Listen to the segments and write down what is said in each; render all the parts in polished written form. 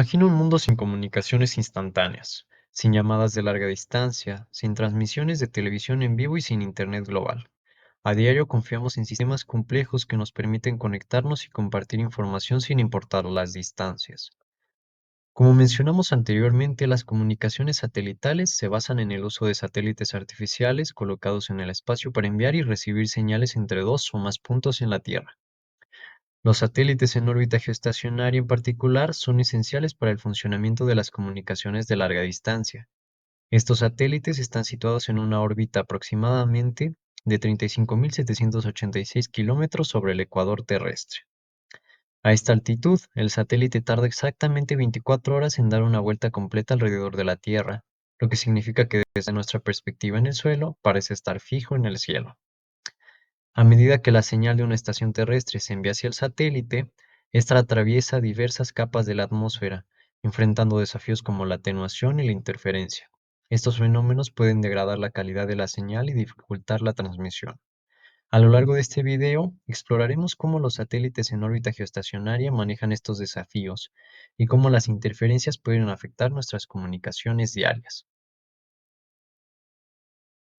Imagina un mundo sin comunicaciones instantáneas, sin llamadas de larga distancia, sin transmisiones de televisión en vivo y sin Internet global. A diario confiamos en sistemas complejos que nos permiten conectarnos y compartir información sin importar las distancias. Como mencionamos anteriormente, las comunicaciones satelitales se basan en el uso de satélites artificiales colocados en el espacio para enviar y recibir señales entre dos o más puntos en la Tierra. Los satélites en órbita geoestacionaria en particular son esenciales para el funcionamiento de las comunicaciones de larga distancia. Estos satélites están situados en una órbita aproximadamente de 35.786 kilómetros sobre el ecuador terrestre. A esta altitud, el satélite tarda exactamente 24 horas en dar una vuelta completa alrededor de la Tierra, lo que significa que desde nuestra perspectiva en el suelo parece estar fijo en el cielo. A medida que la señal de una estación terrestre se envía hacia el satélite, ésta atraviesa diversas capas de la atmósfera, enfrentando desafíos como la atenuación y la interferencia. Estos fenómenos pueden degradar la calidad de la señal y dificultar la transmisión. A lo largo de este video, exploraremos cómo los satélites en órbita geoestacionaria manejan estos desafíos y cómo las interferencias pueden afectar nuestras comunicaciones diarias.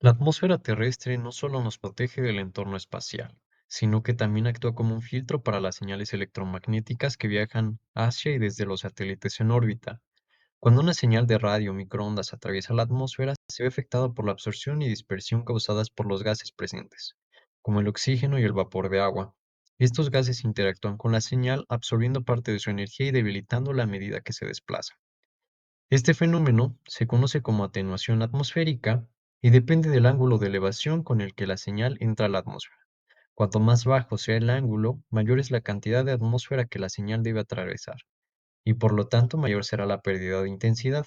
La atmósfera terrestre no solo nos protege del entorno espacial, sino que también actúa como un filtro para las señales electromagnéticas que viajan hacia y desde los satélites en órbita. Cuando una señal de radio o microondas atraviesa la atmósfera, se ve afectada por la absorción y dispersión causadas por los gases presentes, como el oxígeno y el vapor de agua. Estos gases interactúan con la señal, absorbiendo parte de su energía y debilitándola a medida que se desplaza. Este fenómeno se conoce como atenuación atmosférica y depende del ángulo de elevación con el que la señal entra a la atmósfera. Cuanto más bajo sea el ángulo, mayor es la cantidad de atmósfera que la señal debe atravesar, y por lo tanto mayor será la pérdida de intensidad.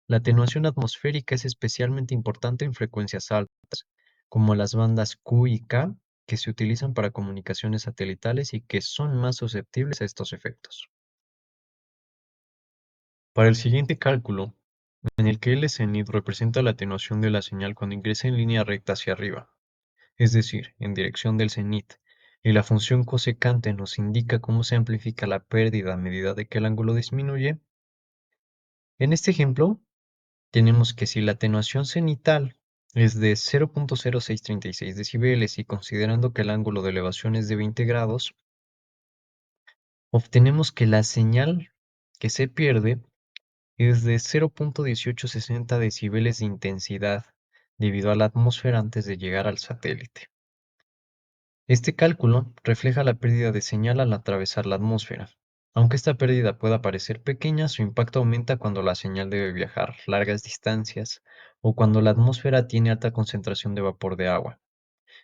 La atenuación atmosférica es especialmente importante en frecuencias altas, como las bandas Q y K, que se utilizan para comunicaciones satelitales y que son más susceptibles a estos efectos. Para el siguiente cálculo, en el que L cenit representa la atenuación de la señal cuando ingresa en línea recta hacia arriba, es decir, en dirección del cenit, y la función cosecante nos indica cómo se amplifica la pérdida a medida de que el ángulo disminuye. En este ejemplo, tenemos que si la atenuación cenital es de 0.0636 decibeles y considerando que el ángulo de elevación es de 20 grados, obtenemos que la señal que se pierde es de 0.1860 decibeles de intensidad debido a la atmósfera antes de llegar al satélite. Este cálculo refleja la pérdida de señal al atravesar la atmósfera. Aunque esta pérdida pueda parecer pequeña, su impacto aumenta cuando la señal debe viajar largas distancias o cuando la atmósfera tiene alta concentración de vapor de agua.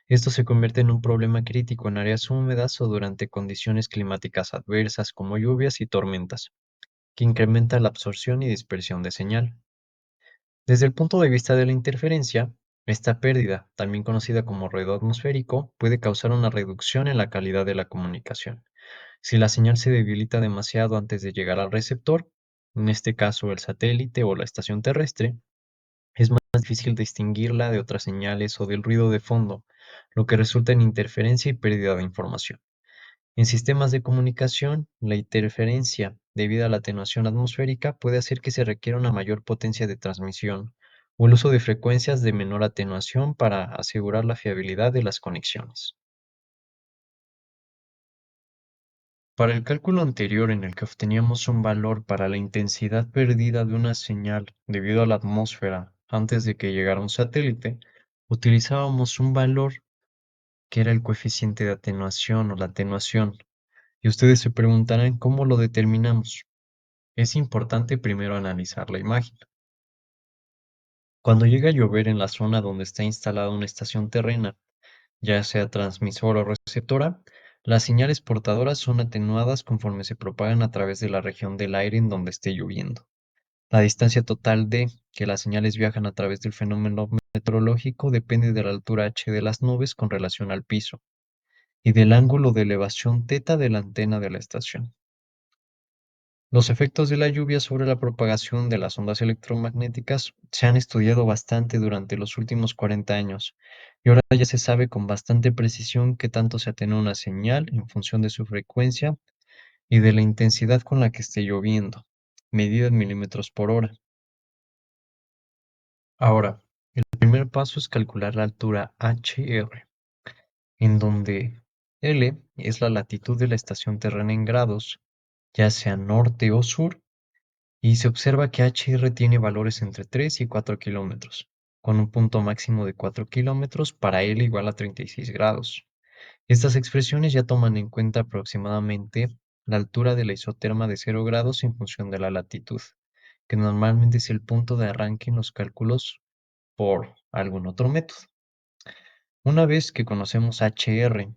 Esto se convierte en un problema crítico en áreas húmedas o durante condiciones climáticas adversas como lluvias y tormentas, que incrementa la absorción y dispersión de señal. Desde el punto de vista de la interferencia, esta pérdida, también conocida como ruido atmosférico, puede causar una reducción en la calidad de la comunicación. Si la señal se debilita demasiado antes de llegar al receptor, en este caso el satélite o la estación terrestre, es más difícil distinguirla de otras señales o del ruido de fondo, lo que resulta en interferencia y pérdida de información. En sistemas de comunicación, la interferencia debido a la atenuación atmosférica puede hacer que se requiera una mayor potencia de transmisión o el uso de frecuencias de menor atenuación para asegurar la fiabilidad de las conexiones. Para el cálculo anterior en el que obteníamos un valor para la intensidad perdida de una señal debido a la atmósfera antes de que llegara un satélite, utilizábamos un valor que era el coeficiente de atenuación o la atenuación. Y ustedes se preguntarán cómo lo determinamos. Es importante primero analizar la imagen. Cuando llega a llover en la zona donde está instalada una estación terrena, ya sea transmisora o receptora, las señales portadoras son atenuadas conforme se propagan a través de la región del aire en donde esté lloviendo. La distancia total de que las señales viajan a través del fenómeno meteorológico depende de la altura h de las nubes con relación al piso y del ángulo de elevación θ de la antena de la estación. Los efectos de la lluvia sobre la propagación de las ondas electromagnéticas se han estudiado bastante durante los últimos 40 años, y ahora ya se sabe con bastante precisión qué tanto se atenúa una señal en función de su frecuencia y de la intensidad con la que esté lloviendo. medida en milímetros por hora. Ahora, el primer paso es calcular la altura HR, en donde L es la latitud de la estación terrena en grados, ya sea norte o sur, y se observa que HR tiene valores entre 3 y 4 kilómetros, con un punto máximo de 4 kilómetros para L igual a 36 grados. Estas expresiones ya toman en cuenta aproximadamente la altura de la isoterma de 0 grados en función de la latitud, que normalmente es el punto de arranque en los cálculos por algún otro método. Una vez que conocemos HR,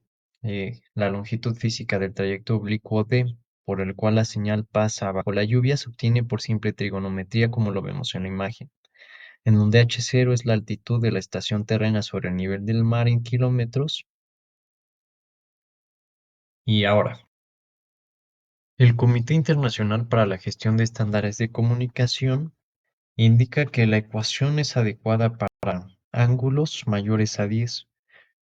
la longitud física del trayecto oblicuo D, por el cual la señal pasa bajo la lluvia, se obtiene por simple trigonometría como lo vemos en la imagen, en donde H0 es la altitud de la estación terrena sobre el nivel del mar en kilómetros. Y ahora, el Comité Internacional para la Gestión de Estándares de Comunicación indica que la ecuación es adecuada para ángulos mayores a 10.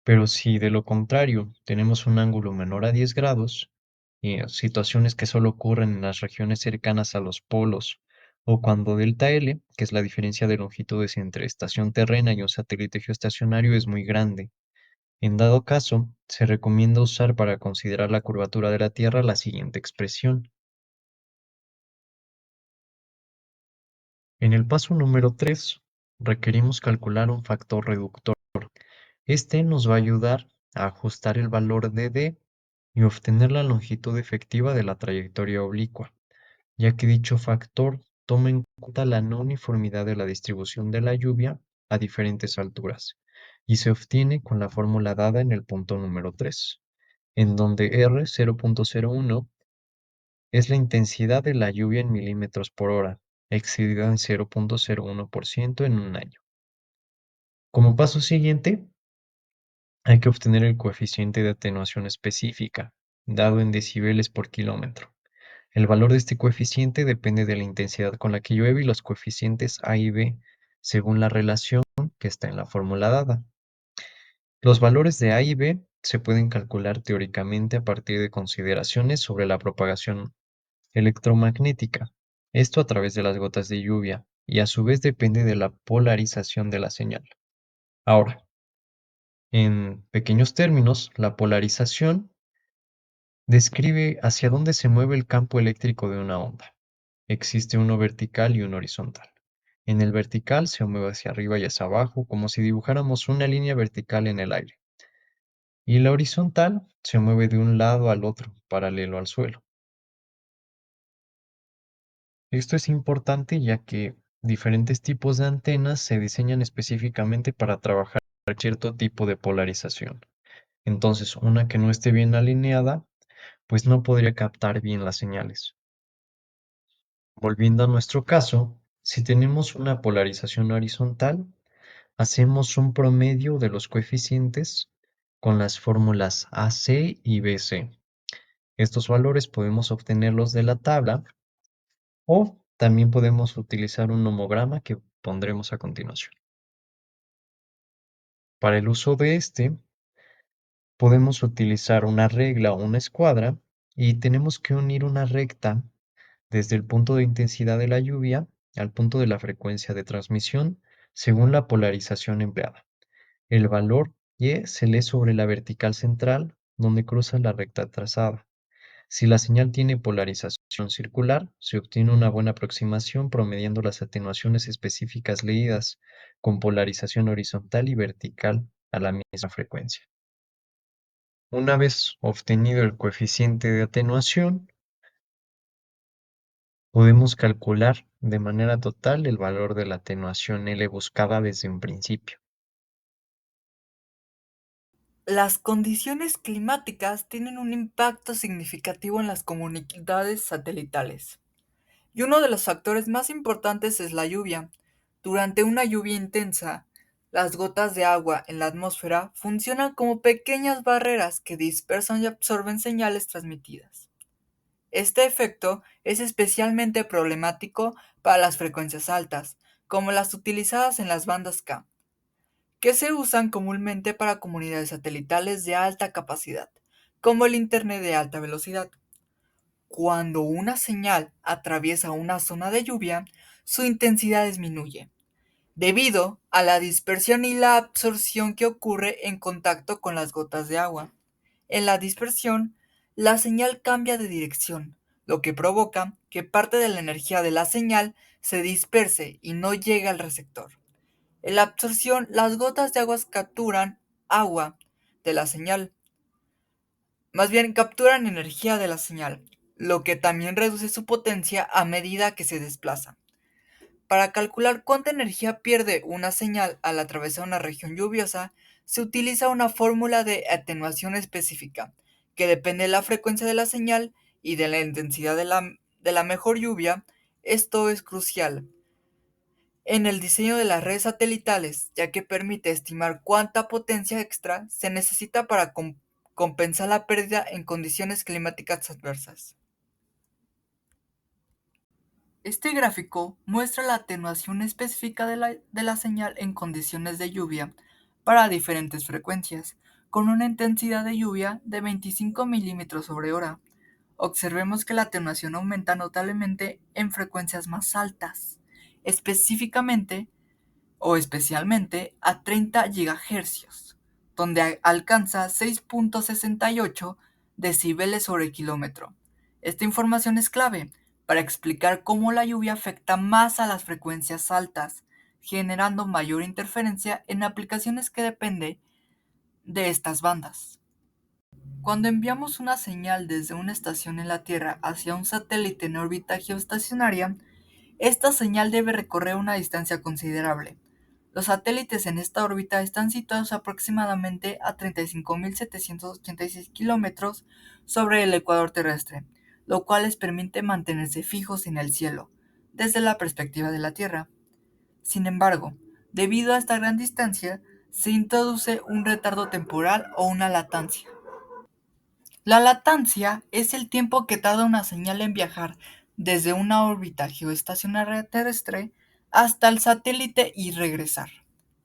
Pero si de lo contrario tenemos un ángulo menor a 10 grados, situaciones que solo ocurren en las regiones cercanas a los polos, o cuando delta L, que es la diferencia de longitudes entre estación terrena y un satélite geoestacionario, es muy grande. En dado caso, se recomienda usar para considerar la curvatura de la Tierra la siguiente expresión. En el paso número 3, requerimos calcular un factor reductor. Este nos va a ayudar a ajustar el valor de D y obtener la longitud efectiva de la trayectoria oblicua, ya que dicho factor toma en cuenta la no uniformidad de la distribución de la lluvia a diferentes alturas, y se obtiene con la fórmula dada en el punto número 3, en donde R 0.01 es la intensidad de la lluvia en milímetros por hora, excedida en 0.01% en un año. Como paso siguiente, hay que obtener el coeficiente de atenuación específica, dado en decibeles por kilómetro. El valor de este coeficiente depende de la intensidad con la que llueve y los coeficientes A y B, según la relación que está en la fórmula dada. Los valores de A y B se pueden calcular teóricamente a partir de consideraciones sobre la propagación electromagnética, esto a través de las gotas de lluvia, y a su vez depende de la polarización de la señal. Ahora, en pequeños términos, la polarización describe hacia dónde se mueve el campo eléctrico de una onda. Existe uno vertical y uno horizontal. En el vertical se mueve hacia arriba y hacia abajo, como si dibujáramos una línea vertical en el aire. Y la horizontal se mueve de un lado al otro, paralelo al suelo. Esto es importante ya que diferentes tipos de antenas se diseñan específicamente para trabajar cierto tipo de polarización. Entonces, una que no esté bien alineada, pues no podría captar bien las señales. Volviendo a nuestro caso, si tenemos una polarización horizontal, hacemos un promedio de los coeficientes con las fórmulas AC y BC. Estos valores podemos obtenerlos de la tabla o también podemos utilizar un homograma que pondremos a continuación. Para el uso de este, podemos utilizar una regla o una escuadra y tenemos que unir una recta desde el punto de intensidad de la lluvia al punto de la frecuencia de transmisión según la polarización empleada. El valor Y se lee sobre la vertical central donde cruza la recta trazada. Si la señal tiene polarización circular, se obtiene una buena aproximación promediando las atenuaciones específicas leídas con polarización horizontal y vertical a la misma frecuencia. Una vez obtenido el coeficiente de atenuación, podemos calcular de manera total el valor de la atenuación L buscada desde un principio. Las condiciones climáticas tienen un impacto significativo en las comunidades satelitales, y uno de los factores más importantes es la lluvia. Durante una lluvia intensa, las gotas de agua en la atmósfera funcionan como pequeñas barreras que dispersan y absorben señales transmitidas. Este efecto es especialmente problemático para las frecuencias altas, como las utilizadas en las bandas K, que se usan comúnmente para comunidades satelitales de alta capacidad, como el Internet de alta velocidad. cuando una señal atraviesa una zona de lluvia, su intensidad disminuye, debido a la dispersión y la absorción que ocurre en contacto con las gotas de agua. En la dispersión, la señal cambia de dirección, lo que provoca que parte de la energía de la señal se disperse y no llegue al receptor. En la absorción, las gotas de agua capturan agua de la señal, más bien capturan energía de la señal, lo que también reduce su potencia a medida que se desplaza. Para calcular cuánta energía pierde una señal al atravesar una región lluviosa, se utiliza una fórmula de atenuación específica, que depende de la frecuencia de la señal y de la intensidad de la mejor lluvia. Esto es crucial en el diseño de las redes satelitales, ya que permite estimar cuánta potencia extra se necesita para compensar la pérdida en condiciones climáticas adversas. Este gráfico muestra la atenuación específica de la señal en condiciones de lluvia para diferentes frecuencias, con una intensidad de lluvia de 25 milímetros sobre hora. Observemos que la atenuación aumenta notablemente en frecuencias más altas, específicamente o especialmente a 30 GHz, donde alcanza 6,68 decibeles sobre kilómetro. Esta información es clave para explicar cómo la lluvia afecta más a las frecuencias altas, generando mayor interferencia en aplicaciones que dependen de estas bandas. Cuando enviamos una señal desde una estación en la Tierra hacia un satélite en órbita geoestacionaria, esta señal debe recorrer una distancia considerable. Los satélites en esta órbita están situados aproximadamente a 35.786 kilómetros sobre el ecuador terrestre, lo cual les permite mantenerse fijos en el cielo, desde la perspectiva de la Tierra. Sin embargo, debido a esta gran distancia, se introduce un retardo temporal o una latancia. La latancia es el tiempo que tarda una señal en viajar desde una órbita geoestacionaria terrestre hasta el satélite y regresar.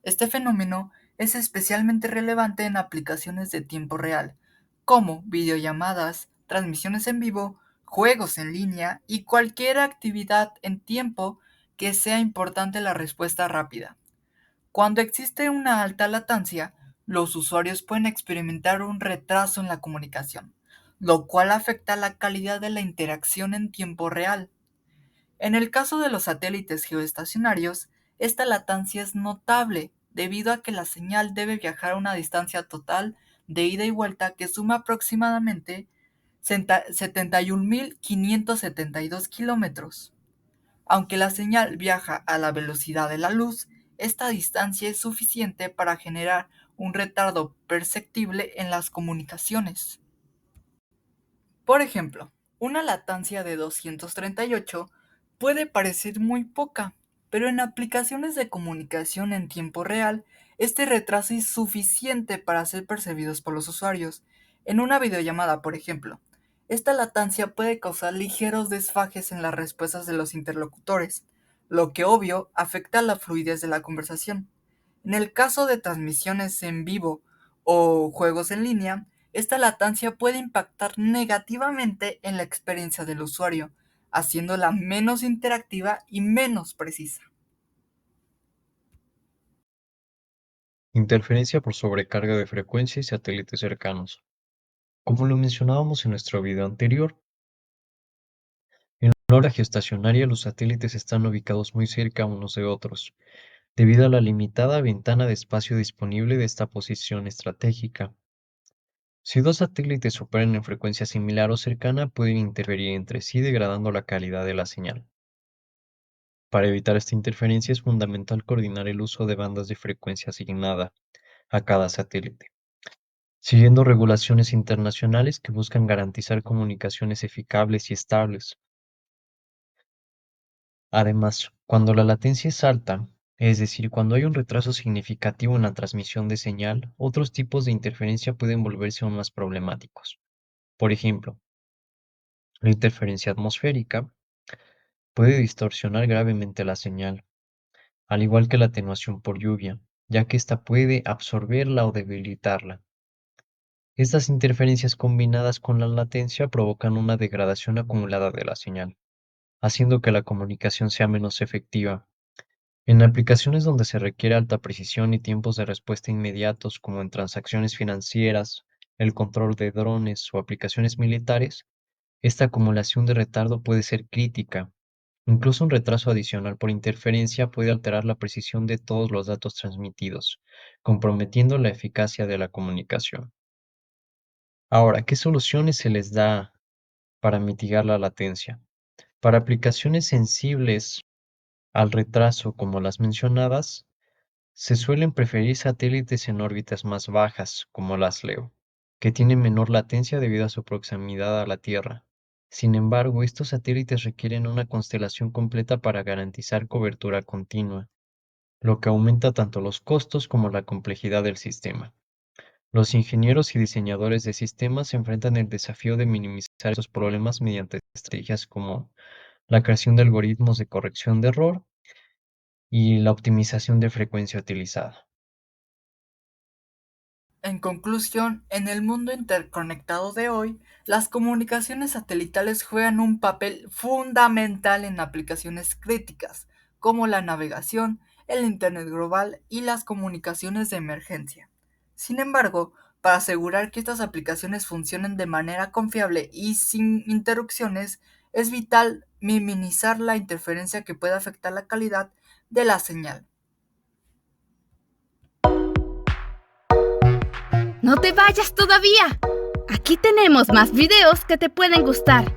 Este fenómeno es especialmente relevante en aplicaciones de tiempo real, como videollamadas, transmisiones en vivo, juegos en línea y cualquier actividad en tiempo que sea importante la respuesta rápida. Cuando existe una alta latencia, los usuarios pueden experimentar un retraso en la comunicación, lo cual afecta la calidad de la interacción en tiempo real. En el caso de los satélites geoestacionarios, esta latencia es notable debido a que la señal debe viajar a una distancia total de ida y vuelta que suma aproximadamente 71.572 kilómetros. Aunque la señal viaja a la velocidad de la luz, esta distancia es suficiente para generar un retardo perceptible en las comunicaciones. Por ejemplo, una latencia de 238 puede parecer muy poca, pero en aplicaciones de comunicación en tiempo real, este retraso es suficiente para ser percibidos por los usuarios. En una videollamada, por ejemplo, esta latencia puede causar ligeros desfajes en las respuestas de los interlocutores, lo que obvio afecta la fluidez de la conversación. En el caso de transmisiones en vivo o juegos en línea, esta latencia puede impactar negativamente en la experiencia del usuario, haciéndola menos interactiva y menos precisa. Interferencia por sobrecarga de frecuencia y satélites cercanos. Como lo mencionábamos en nuestro video anterior, en la hora geoestacionaria los satélites están ubicados muy cerca unos de otros, debido a la limitada ventana de espacio disponible de esta posición estratégica. Si dos satélites operan en frecuencia similar o cercana, pueden interferir entre sí, degradando la calidad de la señal. Para evitar esta interferencia es fundamental coordinar el uso de bandas de frecuencia asignada a cada satélite, siguiendo regulaciones internacionales que buscan garantizar comunicaciones eficaces y estables. Además, cuando la latencia es alta, es decir, cuando hay un retraso significativo en la transmisión de señal, otros tipos de interferencia pueden volverse aún más problemáticos. Por ejemplo, la interferencia atmosférica puede distorsionar gravemente la señal, al igual que la atenuación por lluvia, ya que ésta puede absorberla o debilitarla. Estas interferencias combinadas con la latencia provocan una degradación acumulada de la señal, haciendo que la comunicación sea menos efectiva. En aplicaciones donde se requiere alta precisión y tiempos de respuesta inmediatos, como en transacciones financieras, el control de drones o aplicaciones militares, esta acumulación de retardo puede ser crítica. Incluso un retraso adicional por interferencia puede alterar la precisión de todos los datos transmitidos, comprometiendo la eficacia de la comunicación. Ahora, ¿qué soluciones se les da para mitigar la latencia? Para aplicaciones sensibles al retraso como las mencionadas, se suelen preferir satélites en órbitas más bajas, como las LEO, que tienen menor latencia debido a su proximidad a la Tierra. Sin embargo, estos satélites requieren una constelación completa para garantizar cobertura continua, lo que aumenta tanto los costos como la complejidad del sistema. Los ingenieros y diseñadores de sistemas se enfrentan el desafío de minimizar esos problemas mediante estrategias como la creación de algoritmos de corrección de error y la optimización de frecuencia utilizada. En conclusión, en el mundo interconectado de hoy, las comunicaciones satelitales juegan un papel fundamental en aplicaciones críticas, como la navegación, el Internet global y las comunicaciones de emergencia. Sin embargo, para asegurar que estas aplicaciones funcionen de manera confiable y sin interrupciones, es vital minimizar la interferencia que puede afectar la calidad de la señal. No te vayas todavía. Aquí tenemos más videos que te pueden gustar.